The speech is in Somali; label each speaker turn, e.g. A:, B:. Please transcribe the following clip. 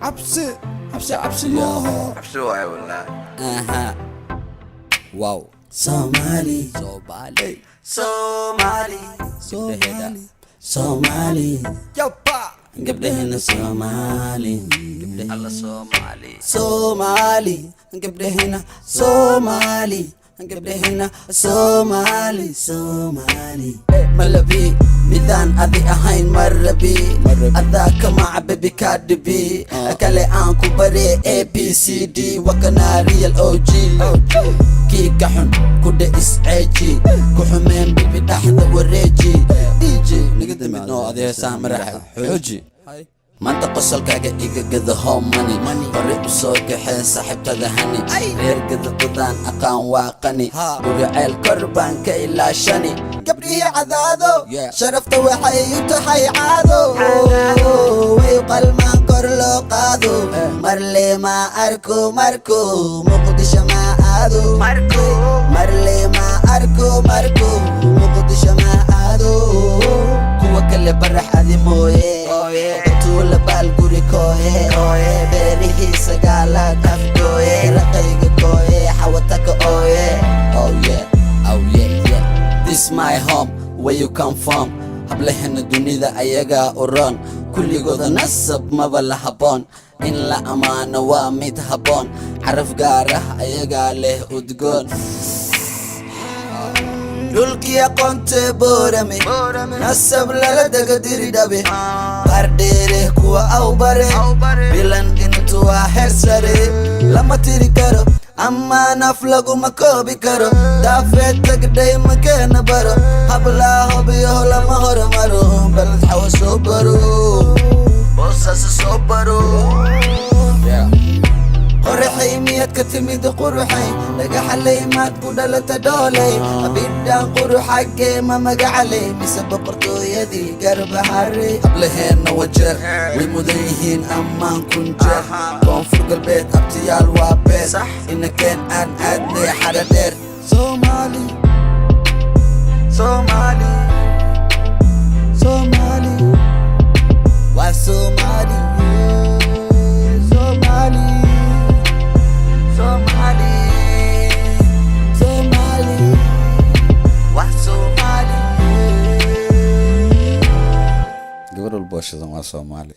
A: عبسي
B: عبسي
A: يا
C: عبسي واي والله.
A: اها واو
B: Somali
A: Somali
B: Somali
A: يابا
B: gabdhahena Somali
A: الله Somali
B: Somali gabdhahena Somali gabdhahena Somali malabi midaan adi ahayn marabi adaa kama cababi kaadhibi kale aan ku bare ABCD wakana real OG kiika xun kudha isceeji ku xumeen bibi dhaxda wareeji DJ niga damidnoo adeesaa maraxa xooji maanta qosolkaaga iga gada home money hore u soo kaxee saaxiibtada hani reer gadadadaan aqaan waaqani guriceel kor baan ka ilaashani gabdhihii cadaado sharafta waxay u tahay caado way qalmaan kor loo qaado marle ma arko muqdisho ma aado marle ma arko muqdisho ma aado kuwa kale barax adi mooye tuula baal guri kooye beerihii sagaalaad afgooye raqayga kooye xawataka ooye oh yeah this my home where you come from hablahena dunida ayagaa u roon kulligooda nasab maba la haboon in la ammaano waa mid haboon caraf gaar ah ayagaa leh udgoon dhulkii aqoonte boorame nasab lala daga diri dhabe bardheere kuwa aw bare bilan intu waa heer sare lama tiri karo ama naf laguma koobi karo daafeed tagdhay makeena baro hablaa hobiyaho lama hormaro balad xawa soo baro boosasa soo baro qorxay miyad ka timid quruxay dhagaxalay maad ku dhalata dhoolay abidaan quruxagee ma magacalay mise boqortooyadii garbahare hablaheena wajeer way mudan yihiin ammaan kun jeer koonfur galbeed abtiyaal waa beer inakeen aan aadnay xadha dheer Somali waa Somali
A: gabar walbo shidan waa Somali